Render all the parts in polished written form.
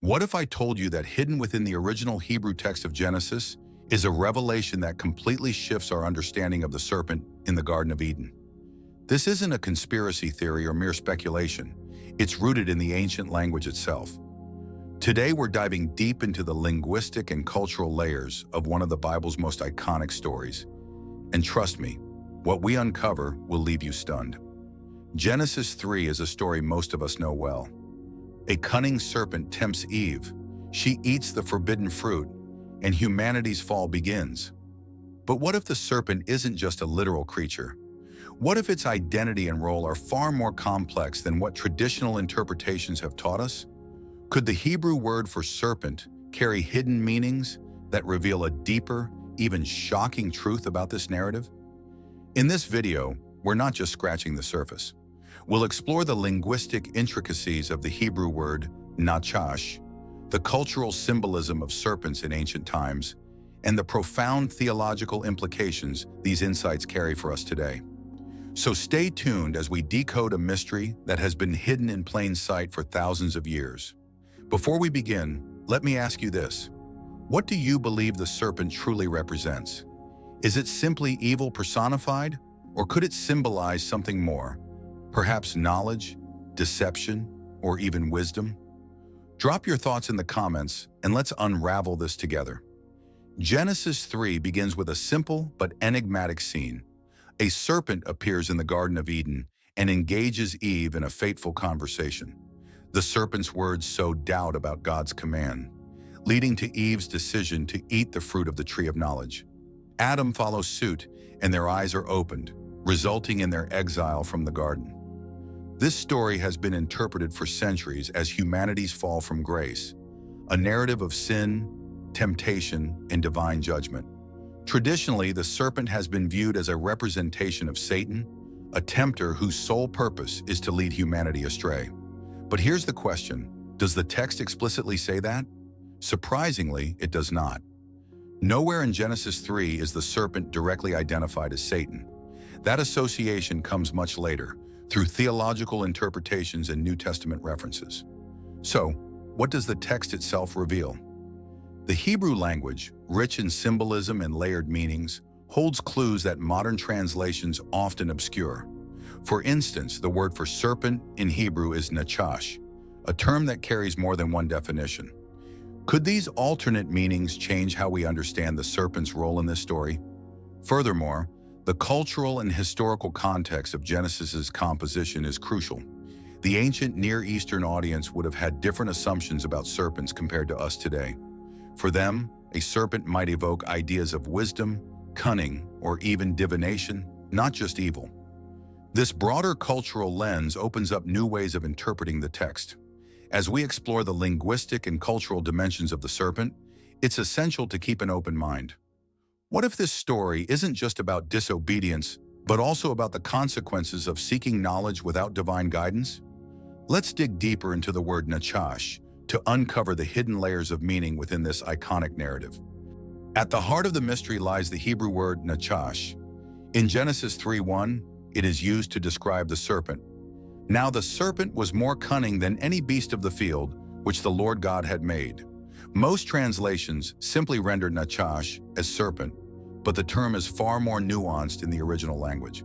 What if I told you that hidden within the original Hebrew text of Genesis is a revelation that completely shifts our understanding of the serpent in the Garden of Eden? This isn't a conspiracy theory or mere speculation. It's rooted in the ancient language itself. Today, we're diving deep into the linguistic and cultural layers of one of the Bible's most iconic stories. And trust me, what we uncover will leave you stunned. Genesis 3 is a story most of us know well. A cunning serpent tempts Eve. She eats the forbidden fruit, and humanity's fall begins. But what if the serpent isn't just a literal creature? What if its identity and role are far more complex than what traditional interpretations have taught us? Could the Hebrew word for serpent carry hidden meanings that reveal a deeper, even shocking truth about this narrative? In this video, we're not just scratching the surface. We'll explore the linguistic intricacies of the Hebrew word nachash, the cultural symbolism of serpents in ancient times, and the profound theological implications these insights carry for us today. So stay tuned as we decode a mystery that has been hidden in plain sight for thousands of years. Before we begin, let me ask you this. What do you believe the serpent truly represents? Is it simply evil personified, or could it symbolize something more? Perhaps knowledge, deception, or even wisdom? Drop your thoughts in the comments and let's unravel this together. Genesis 3 begins with a simple but enigmatic scene. A serpent appears in the Garden of Eden and engages Eve in a fateful conversation. The serpent's words sow doubt about God's command, leading to Eve's decision to eat the fruit of the tree of knowledge. Adam follows suit, and their eyes are opened, resulting in their exile from the garden. This story has been interpreted for centuries as humanity's fall from grace, a narrative of sin, temptation, and divine judgment. Traditionally, the serpent has been viewed as a representation of Satan, a tempter whose sole purpose is to lead humanity astray. But here's the question: does the text explicitly say that? Surprisingly, it does not. Nowhere in Genesis 3 is the serpent directly identified as Satan. That association comes much later, through theological interpretations and New Testament references. So, what does the text itself reveal? The Hebrew language, rich in symbolism and layered meanings, holds clues that modern translations often obscure. For instance, the word for serpent in Hebrew is nachash, a term that carries more than one definition. Could these alternate meanings change how we understand the serpent's role in this story? Furthermore, the cultural and historical context of Genesis's composition is crucial. The ancient Near Eastern audience would have had different assumptions about serpents compared to us today. For them, a serpent might evoke ideas of wisdom, cunning, or even divination, not just evil. This broader cultural lens opens up new ways of interpreting the text. As we explore the linguistic and cultural dimensions of the serpent, it's essential to keep an open mind. What if this story isn't just about disobedience, but also about the consequences of seeking knowledge without divine guidance? Let's dig deeper into the word nachash to uncover the hidden layers of meaning within this iconic narrative. At the heart of the mystery lies the Hebrew word nachash. In Genesis 3:1, it is used to describe the serpent. Now the serpent was more cunning than any beast of the field which the Lord God had made. Most translations simply render nachash as serpent, but the term is far more nuanced in the original language.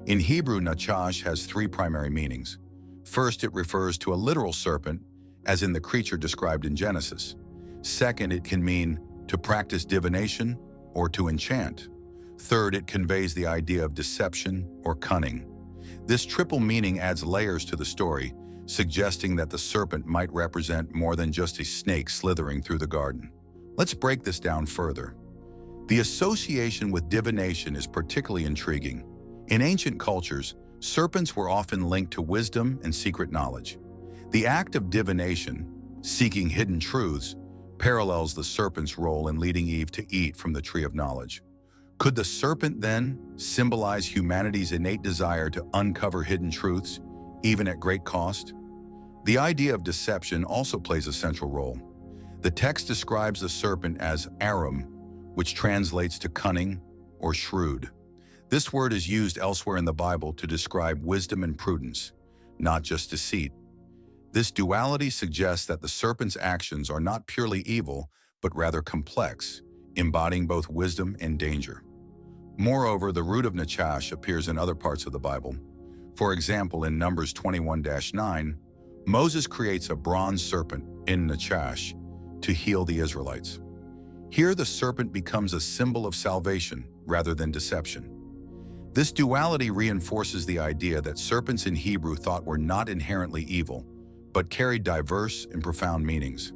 In Hebrew, nachash has three primary meanings. First, it refers to a literal serpent, as in the creature described in Genesis. Second, it can mean to practice divination or to enchant. Third, it conveys the idea of deception or cunning. This triple meaning adds layers to the story, suggesting that the serpent might represent more than just a snake slithering through the garden. Let's break this down further. The association with divination is particularly intriguing. In ancient cultures, serpents were often linked to wisdom and secret knowledge. The act of divination, seeking hidden truths, parallels the serpent's role in leading Eve to eat from the tree of knowledge. Could the serpent then symbolize humanity's innate desire to uncover hidden truths, even at great cost? The idea of deception also plays a central role. The text describes the serpent as arum, which translates to cunning or shrewd. This word is used elsewhere in the Bible to describe wisdom and prudence, not just deceit. This duality suggests that the serpent's actions are not purely evil, but rather complex, embodying both wisdom and danger. Moreover, the root of nachash appears in other parts of the Bible. For example, in Numbers 21-9, Moses creates a bronze serpent in nachash to heal the Israelites. Here, the serpent becomes a symbol of salvation rather than deception. This duality reinforces the idea that serpents in Hebrew thought were not inherently evil, but carried diverse and profound meanings.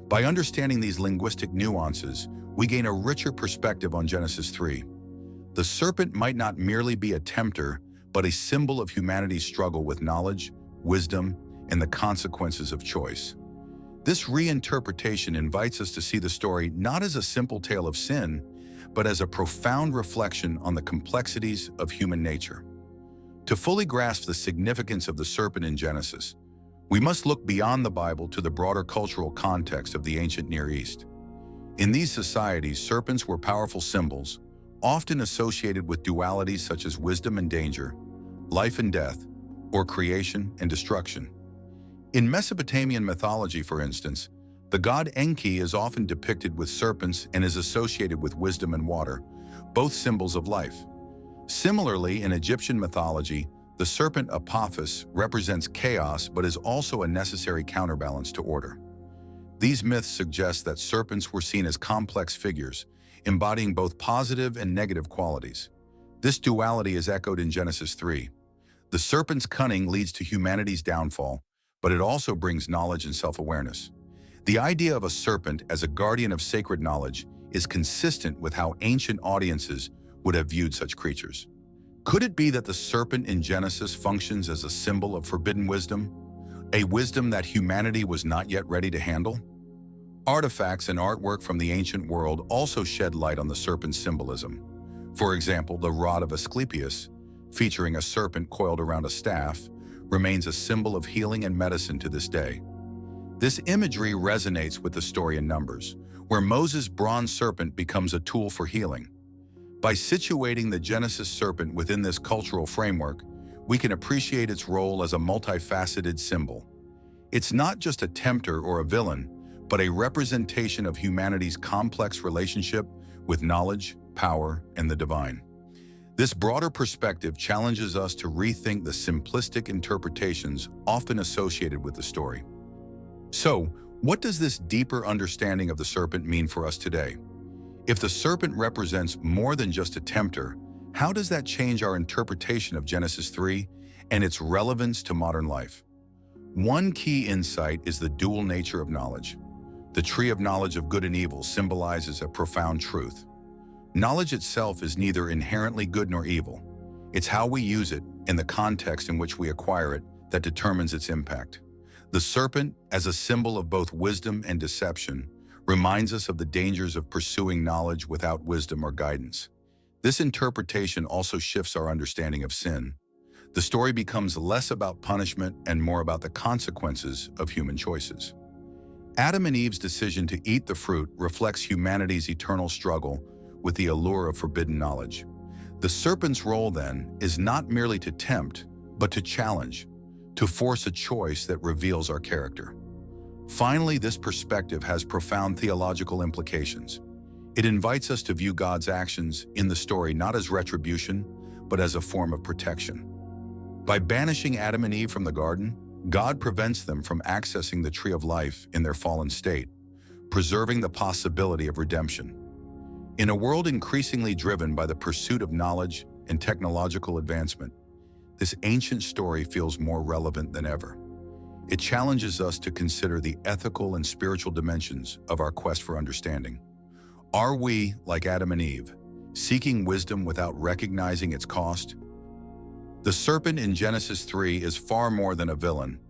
By understanding these linguistic nuances, we gain a richer perspective on Genesis 3. The serpent might not merely be a tempter, but a symbol of humanity's struggle with knowledge, wisdom, and the consequences of choice. This reinterpretation invites us to see the story not as a simple tale of sin, but as a profound reflection on the complexities of human nature. To fully grasp the significance of the serpent in Genesis, we must look beyond the Bible to the broader cultural context of the ancient Near East. In these societies, serpents were powerful symbols, often associated with dualities such as wisdom and danger, life and death, or creation and destruction. In Mesopotamian mythology, for instance, the god Enki is often depicted with serpents and is associated with wisdom and water, both symbols of life. Similarly, in Egyptian mythology, the serpent Apophis represents chaos but is also a necessary counterbalance to order. These myths suggest that serpents were seen as complex figures, embodying both positive and negative qualities. This duality is echoed in Genesis 3. The serpent's cunning leads to humanity's downfall, but it also brings knowledge and self-awareness. The idea of a serpent as a guardian of sacred knowledge is consistent with how ancient audiences would have viewed such creatures. Could it be that the serpent in Genesis functions as a symbol of forbidden wisdom, a wisdom that humanity was not yet ready to handle? Artifacts and artwork from the ancient world also shed light on the serpent's symbolism. For example, the rod of Asclepius, featuring a serpent coiled around a staff, remains a symbol of healing and medicine to this day. This imagery resonates with the story in Numbers, where Moses' bronze serpent becomes a tool for healing. By situating the Genesis serpent within this cultural framework, we can appreciate its role as a multifaceted symbol. It's not just a tempter or a villain, but a representation of humanity's complex relationship with knowledge, power, and the divine. This broader perspective challenges us to rethink the simplistic interpretations often associated with the story. So, what does this deeper understanding of the serpent mean for us today? If the serpent represents more than just a tempter, how does that change our interpretation of Genesis 3 and its relevance to modern life? One key insight is the dual nature of knowledge. The tree of knowledge of good and evil symbolizes a profound truth. Knowledge itself is neither inherently good nor evil. It's how we use it and the context in which we acquire it that determines its impact. The serpent, as a symbol of both wisdom and deception, reminds us of the dangers of pursuing knowledge without wisdom or guidance. This interpretation also shifts our understanding of sin. The story becomes less about punishment and more about the consequences of human choices. Adam and Eve's decision to eat the fruit reflects humanity's eternal struggle with the allure of forbidden knowledge. The serpent's role, then, is not merely to tempt, but to challenge, to force a choice that reveals our character. Finally, this perspective has profound theological implications. It invites us to view God's actions in the story not as retribution, but as a form of protection. By banishing Adam and Eve from the garden, God prevents them from accessing the tree of life in their fallen state, preserving the possibility of redemption. In a world increasingly driven by the pursuit of knowledge and technological advancement, this ancient story feels more relevant than ever. It challenges us to consider the ethical and spiritual dimensions of our quest for understanding. Are we, like Adam and Eve, seeking wisdom without recognizing its cost? The serpent in Genesis 3 is far more than a villain.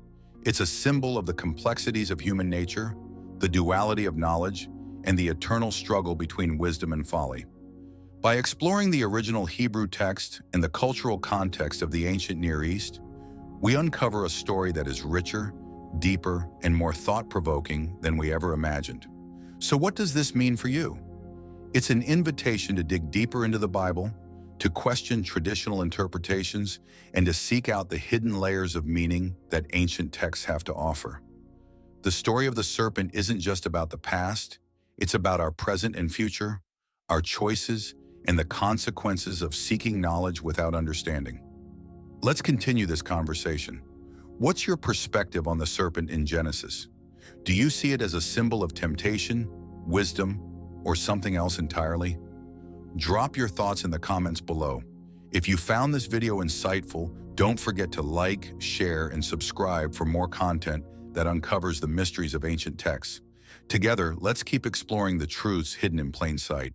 It's a symbol of the complexities of human nature, the duality of knowledge, and the eternal struggle between wisdom and folly. By exploring the original Hebrew text and the cultural context of the ancient Near East, we uncover a story that is richer, deeper, and more thought-provoking than we ever imagined. So what does this mean for you? It's an invitation to dig deeper into the Bible, to question traditional interpretations, and to seek out the hidden layers of meaning that ancient texts have to offer. The story of the serpent isn't just about the past, it's about our present and future, our choices, and the consequences of seeking knowledge without understanding. Let's continue this conversation. What's your perspective on the serpent in Genesis? Do you see it as a symbol of temptation, wisdom, or something else entirely? Drop your thoughts in the comments below. If you found this video insightful, don't forget to like, share, and subscribe for more content that uncovers the mysteries of ancient texts. Together, let's keep exploring the truths hidden in plain sight.